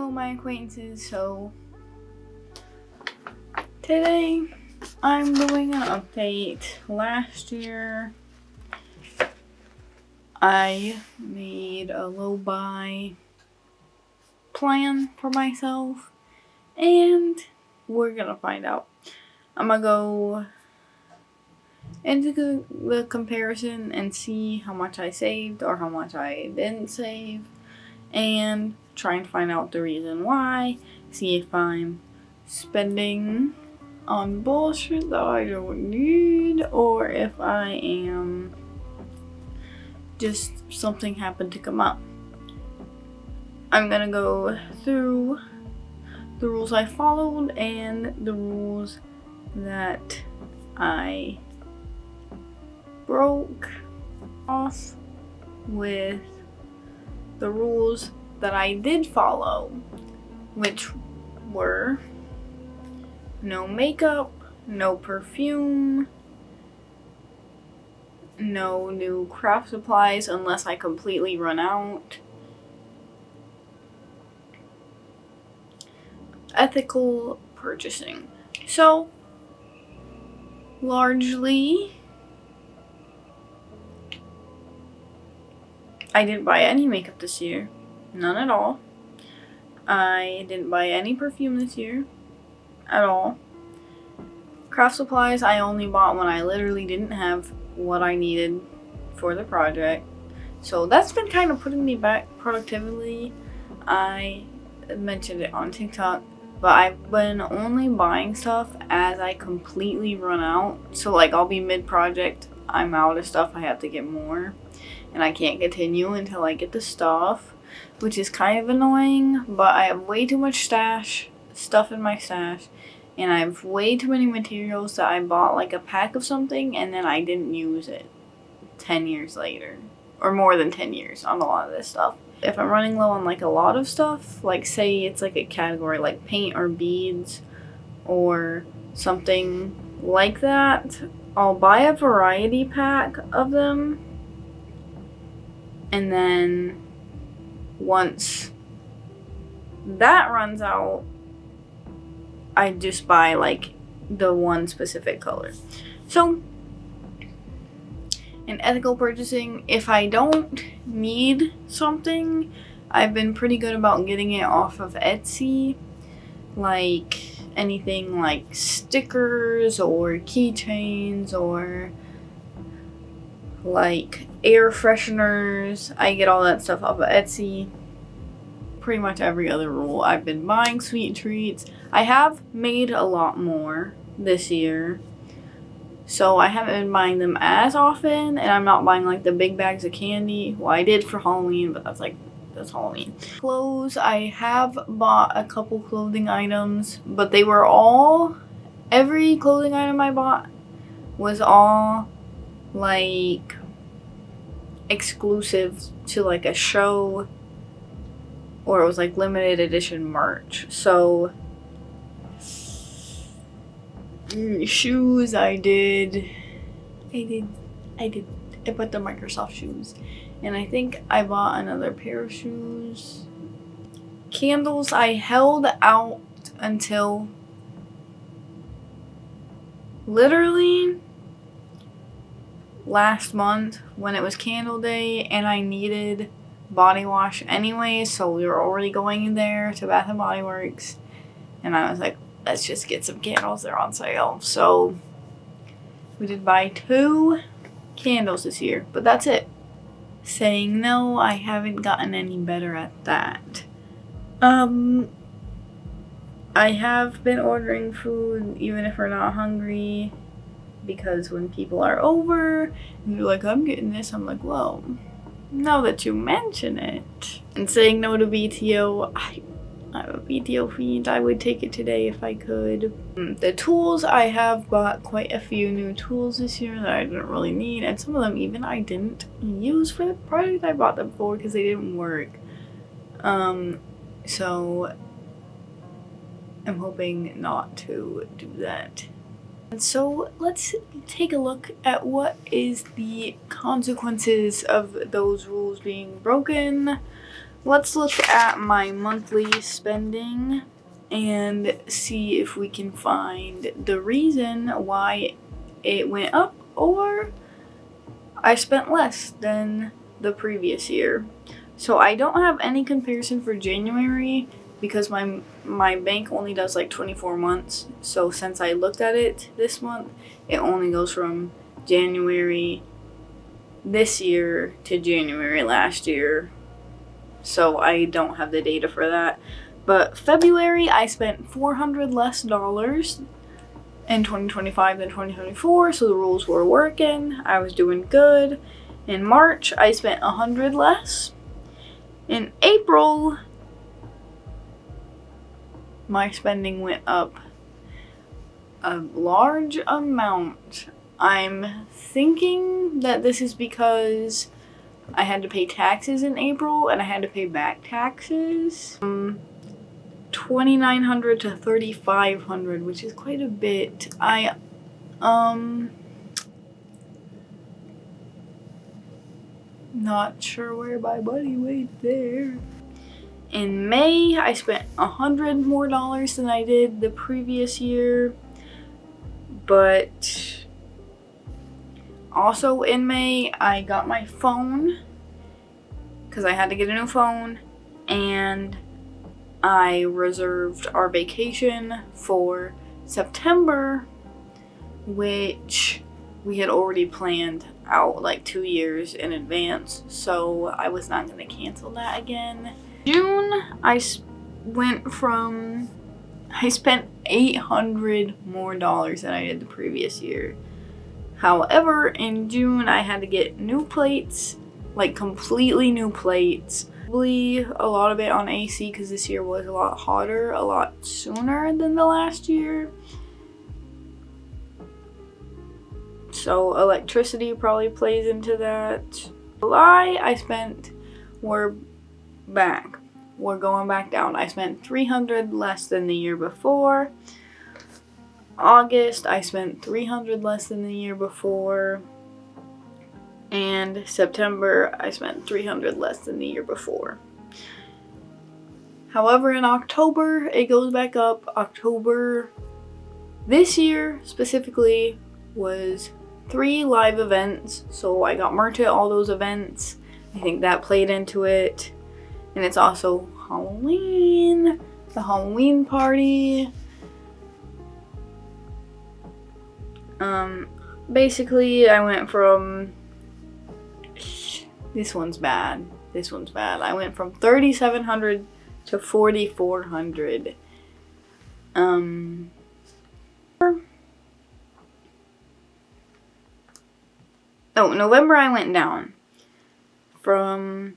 Hello, my acquaintances. So today I'm doing an update. Last year I made a low buy plan for myself, and we're gonna find out. I'm gonna go into the comparison and see how much I saved or how much I didn't save, and try and find out the reason why. See if I'm spending on bullshit that I don't need, or if I am just something happened to come up. I'm gonna go through the rules I followed and the rules that I broke off with the rules that I did follow, which were no makeup, no perfume, no new craft supplies unless I completely run out, ethical purchasing. So, largely, I didn't buy any makeup this year. None at all. I didn't buy any perfume this year at all. Craft supplies I only bought when I literally didn't have what I needed for the project. So that's been kind of putting me back productively. I mentioned it on TikTok, but I've been only buying stuff as I completely run out. So like I'll be mid-project, I'm out of stuff, I have to get more, and I can't continue until I get the stuff, which is kind of annoying, but I have way too much stuff in my stash, and I have way too many materials that I bought like a pack of something and then I didn't use it 10 years later, or more than 10 years on a lot of this stuff. If I'm running low on like a lot of stuff, like say it's like a category like paint or beads or something like that, I'll buy a variety pack of them, and then once that runs out, I just buy like the one specific color. So in ethical purchasing, if I don't need something, I've been pretty good about getting it off of Etsy, like anything like stickers or keychains or like air fresheners. I get all that stuff off of Etsy. Pretty much every other rule. I've been buying sweet treats. I have made a lot more this year, so I haven't been buying them as often, and I'm not buying like the big bags of candy. Well, I did for Halloween, but that's Halloween. Clothes, I have bought a couple clothing items, but they were all, every clothing item I bought was all like exclusive to like a show, or it was like limited edition merch. So shoes, I bought the Microsoft shoes, and I think I bought another pair of shoes. Candles, I held out until literally last month when it was candle day and I needed body wash anyway, so we were already going in there to Bath and Body Works, and I was like, let's just get some candles, they're on sale. So we did buy 2 candles this year, but that's it. Saying no, I haven't gotten any better at that. I have been ordering food even if we're not hungry, because when people are over and you're like, I'm getting this, I'm like, well, now that you mention it. And saying no to BTO, I'm a BTO fiend. I would take it today if I could. The tools, I have bought quite a few new tools this year that I didn't really need, and some of them even I didn't use for the project I bought them for because they didn't work. So I'm hoping not to do that. And so let's take a look at what is the consequences of those rules being broken. let's look at my monthly spending and see if we can find the reason why it went up or I spent less than the previous year. So I don't have any comparison for January because my bank only does like 24 months. So since I looked at it this month, it only goes from January this year to January last year. So I don't have the data for that. But February, I spent $400 less in 2025 than 2024, so the rules were working. I was doing good. In March, I spent $100 less. In April, my spending went up a large amount. I'm thinking that this is because I had to pay taxes in April and I had to pay back taxes. $2,900 to $3,500, which is quite a bit. Not sure where my money went there. In May, I spent $100 more than I did the previous year, but also in May, I got my phone because I had to get a new phone, and I reserved our vacation for September, which we had already planned out like 2 years in advance, so I was not going to cancel that again. June, I spent $800 more than I did the previous year. However, in June, I had to get new plates, like completely new plates. Probably a lot of it on AC because this year was a lot hotter, a lot sooner than the last year. So electricity probably plays into that. July, we're going back down. I spent $300 less than the year before. August, I spent $300 less than the year before. And September, I spent $300 less than the year before. However, in October, it goes back up. October this year specifically was 3 live events. So I got merch at all those events. I think that played into it. And it's also Halloween, the Halloween party. Basically, I went from, this one's bad. I went from $3,700 to $4,400. November I went down from,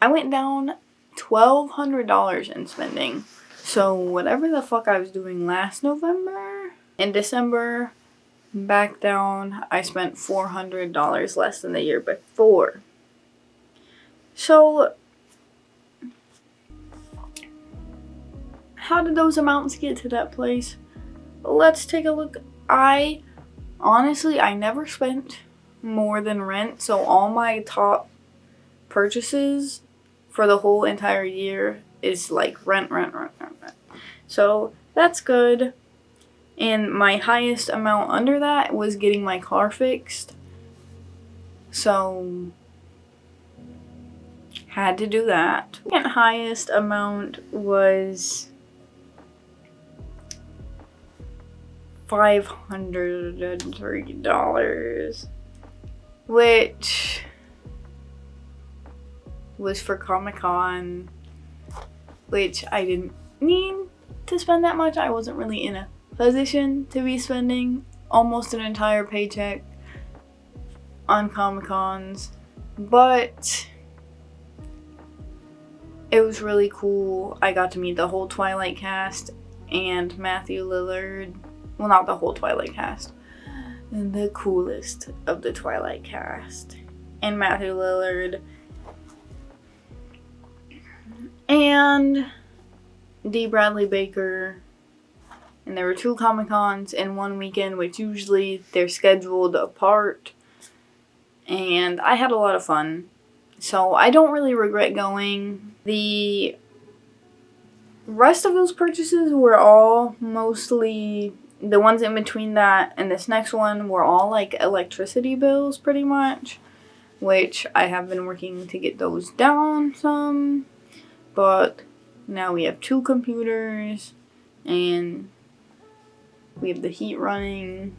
I went down $1,200 in spending. So whatever the fuck I was doing last November, in December, back down, I spent $400 less than the year before. So how did those amounts get to that place? Let's take a look. I never spent more than rent, so all my top purchases for the whole entire year is like rent. So that's good. And my highest amount under that was getting my car fixed. So had to do that. Second highest amount was $503, which was for Comic-Con, which I didn't need to spend that much. I wasn't really in a position to be spending almost an entire paycheck on Comic-Cons, but it was really cool. I got to meet the whole Twilight cast and Matthew Lillard. Well, not the whole Twilight cast. The coolest of the Twilight cast. And Matthew Lillard. And D. Bradley Baker. And there were 2 Comic-Cons in one weekend, which usually they're scheduled apart. and I had a lot of fun. So I don't really regret going. The rest of those purchases were all mostly, the ones in between that and this next one were all like electricity bills pretty much, which I have been working to get those down some, but now we have 2 computers and we have the heat running,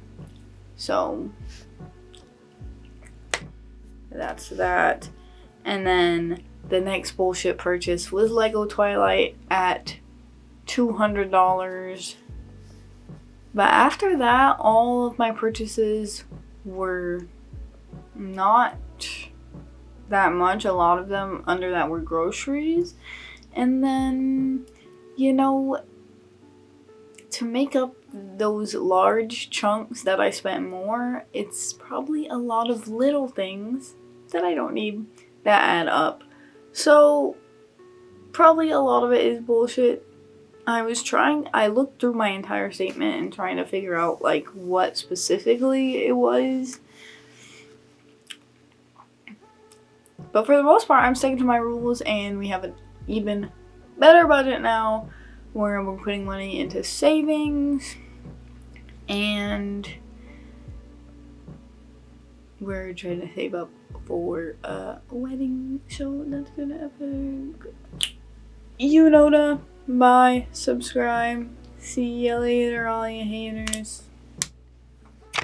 so that's that. And then the next bullshit purchase was Lego Twilight at $200. But after that, all of my purchases were not that much. A lot of them under that were groceries. And then, you know, to make up those large chunks that I spent more, it's probably a lot of little things that I don't need that add up. So probably a lot of it is bullshit. I looked through my entire statement and trying to figure out like what specifically it was. But for the most part, I'm sticking to my rules, and we have an even better budget now where we're putting money into savings, and we're trying to save up for a wedding, so that's gonna happen. You know, bye, subscribe, see ya later, all you haters.